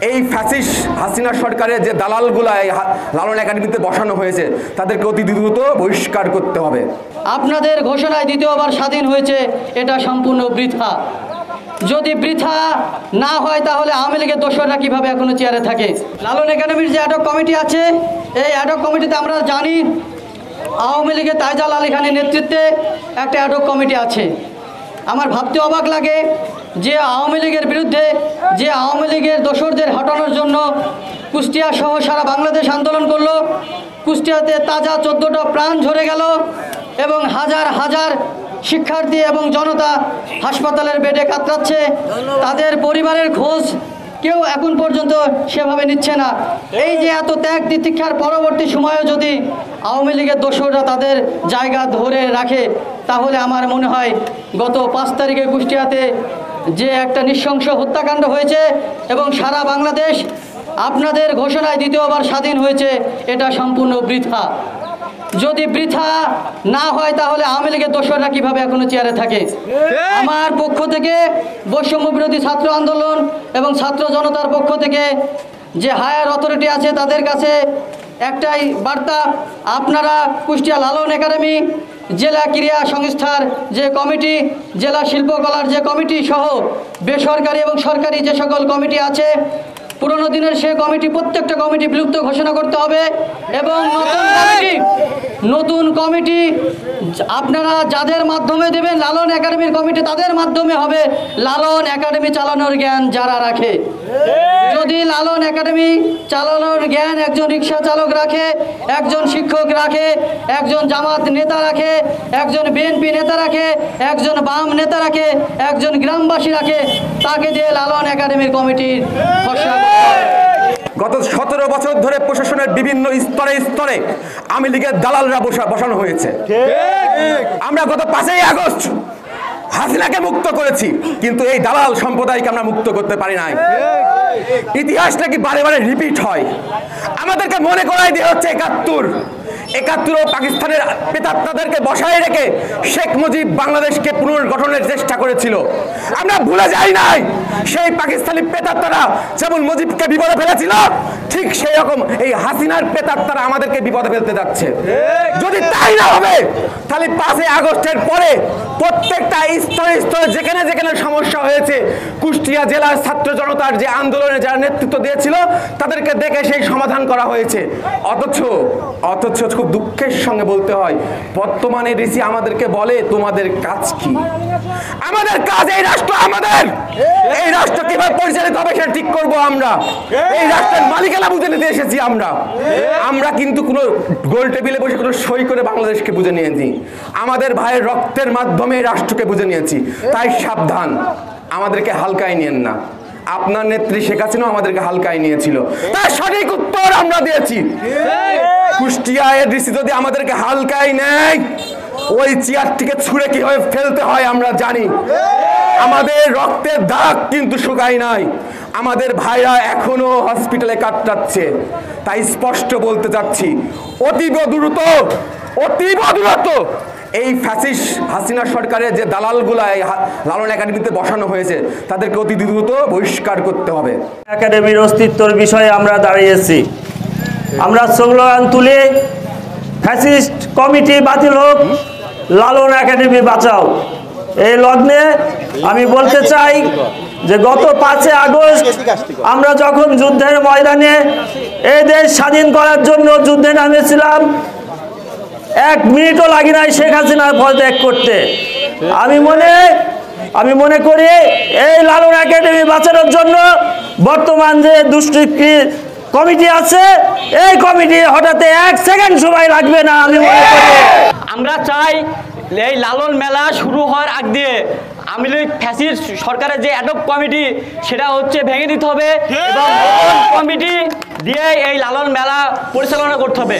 এই ফ্যাসিস্ট হাসিনা সরকারের যে দালালগুলা এই লালন একাডেমিতে বসানো হয়েছে তাদেরকে অতি দ্রুত বহিষ্কার করতে হবে। আপনাদের ঘোষণায় দ্বিতীয়বার স্বাধীন হয়েছে, এটা সম্পূর্ণ বৃথা। যদি বৃথা না হয় তাহলে আওয়ামী লীগের দোসররা কীভাবে এখনো চেয়ারে থাকে? লালন একাডেমির যে অ্যাডহক কমিটি আছে, এই অ্যাডহক কমিটিতে আমরা জানি আওয়ামী লীগের তাইজাল আলী খানের নেতৃত্বে একটা অ্যাডহক কমিটি আছে। আমার ভাবতে অবাক লাগে যে আওয়ামী লীগের বিরুদ্ধে, যে আওয়ামী লীগের দোসরদের হটানোর জন্য কুষ্টিয়া সহ সারা বাংলাদেশ আন্দোলন করলো। কুষ্টিয়াতে তাজা 14টা প্রাণ ঝরে গেল এবং হাজার হাজার শিক্ষার্থী এবং জনতা হাসপাতালের বেডে কাতরাচ্ছে। তাদের পরিবারের খোঁজ কেউ এখন পর্যন্ত সেভাবে নিচ্ছে না। এই যে এত ত্যাগ তিতিক্ষার পরবর্তী সময়েও যদি আওয়ামী লীগের দোসররা তাদের জায়গা ধরে রাখে, তাহলে আমার মনে হয় গত 5 তারিখে কুষ্টিয়াতে যে একটা নৃশংস হত্যাকাণ্ড হয়েছে এবং সারা বাংলাদেশ আপনাদের ঘোষণায় দ্বিতীয়বার স্বাধীন হয়েছে, এটা সম্পূর্ণ বৃথা। যদি বৃথা না হয় তাহলে আওয়ামী লীগের দোসররা কীভাবে এখনো চেয়ারে থাকে? আমার পক্ষ থেকে বৈষম্য বিরোধী ছাত্র আন্দোলন এবং ছাত্র জনতার পক্ষ থেকে যে হায়ার অথরিটি আছে তাদের কাছে একটাই বার্তা, আপনারা কুষ্টিয়া লালন একাডেমি, জেলা ক্রীড়া সংস্থার যে কমিটি, জেলা শিল্পকলার যে কমিটি সহ বেসরকারি এবং সরকারি যে সকল কমিটি আছে, পুরনো দিনের সে কমিটি প্রত্যেকটা কমিটি বিলুপ্ত ঘোষণা করতে হবে এবং নতুন কমিটি আপনারা যাদের মাধ্যমে দেবেন, লালন একাডেমির কমিটি তাদের মাধ্যমে হবে। লালন একাডেমি চালানোর জ্ঞান যারা রাখে, যদি লালন একাডেমি চালানোর জ্ঞান একজন রিক্সা চালক রাখে, একজন শিক্ষক রাখে, একজন জামাত নেতা রাখে, একজন বিএনপি নেতা রাখে, একজন বাম নেতা রাখে, একজন গ্রামবাসী রাখে, তাকে দিয়ে লালন একাডেমির কমিটির ঘোষণা করতে হবে। গত 17 বছর ধরে প্রশাসনের বিভিন্ন স্তরে স্তরে আওয়ামী লীগের দালালরা বসানো হয়েছে। আমরা গত 5ই আগস্ট হাসিনাকে মুক্ত করেছি, কিন্তু এই দালাল সম্প্রদায়কে আমরা মুক্ত করতে পারি নাই। ইতিহাসটা কি বারে বারে রিপিট হয়? আমাদেরকে মনে করাই দিয়ে হচ্ছে 71 ও পাকিস্তানের প্রেতাত্মাদেরকে বসায় রেখে শেখ মুজিব বাংলাদেশকে পুনর্গঠনের চেষ্টা করেছিল। আমরা ভুলে যাই নাই সেই পাকিস্তানি প্রেতাত্মারা যেমন মুজিবকে বিপদে ফেলেছিল, ঠিক সেই রকম এই হাসিনার প্রেতাত্মারা আমাদেরকে বিপদে ফেলতে যাচ্ছে। যদি তাই না হবে তাহলে 5ই আগস্টের পরে প্রত্যেকটা স্তরে স্তরে যেখানে যেখানে সমস্যা হয়েছে, কুষ্টিয়া জেলার ছাত্র জনতার যে আন্দোলনে যারা নেতৃত্ব দিয়েছিল তাদেরকে দেখে সেই সমাধান করা হয়েছে। অথচ খুব দুঃখের সঙ্গে বলতে হয়, বর্তমানে ডিসি আমাদেরকে বলে তোমাদের কাজ কি? আমাদের কাজ এই রাষ্ট্র আমাদের, এই রাষ্ট্র কিভাবে পরিচালিত হবে সেটা ঠিক করব আমরা। এই রাষ্ট্রের মালিকানা বুঝে নিতে এসেছি আমরা কিন্তু কোনো গোল টেবিলে বসে কোনো সই করে বাংলাদেশকে বুঝে নিয়েছি। আমাদের ভাইয়ের রক্তের মাধ্যমে এই রাষ্ট্রকে বুঝে নিয়েছি। তাই সাবধান, আমাদেরকে হালকায় নিয়েন না। আপনার নেত্রী শেখ হাসিনা আমাদেরকে হালকায় নিয়েছিল, তার সঠিক উত্তর আমরা দিয়েছি। কুষ্টিয়া ডিসি যদি আমাদেরকে হালকায় নেয়, ওই চেয়ারটিকে ছুঁড়ে কিভাবে ফেলতে হয় আমরা জানি। আমাদের রক্তের দাগ কিন্তু শুকায় নাই, আমাদের ভাইরা এখনো হসপিটালে কাটাচ্ছে। তাই স্পষ্ট বলতে চাচ্ছি, অতীব দ্রুত এই ফ্যাসিস্ট হাসিনা সরকারের যে দালালগুলা এই লালন একাডেমিতে বসানো হয়েছে তাদেরকে অতি দ্রুত বহিষ্কার করতে হবে। একাডেমির অস্তিত্বের বিষয়ে আমরা দাঁড়িয়েছি। আমরা স্লোগান তুলে ফ্যাসিস্ট কমিটি বাতিল হোক, লালন একাডেমি বাঁচাও। এই লগ্নে আমি বলতে চাই যে গত 5 আগস্ট আমরা যখন যুদ্ধের ময়দানে এই দেশ স্বাধীন করার জন্য যুদ্ধে নামেছিলাম, 1 মিনিটও লাগে নাই শেখ হাসিনার পদত্যাগ করতে। আমি মনে করি এই লালন একাডেমি বাঁচানোর জন্য বর্তমান যে দুষ্কৃতি কমিটি আছে, এই কমিটি হঠাৎ 1 সেকেন্ড সময় লাগবে না। আমি মনে করি আমরা চাই এই লালন মেলা শুরু হওয়ার আগ দিয়ে আওয়ামী লীগ ফ্যাসিস্ট সরকারের যে অ্যাডহক কমিটি সেটা হচ্ছে ভেঙে দিতে হবে এবং কমিটি দিয়ে এই লালন মেলা পরিচালনা করতে হবে।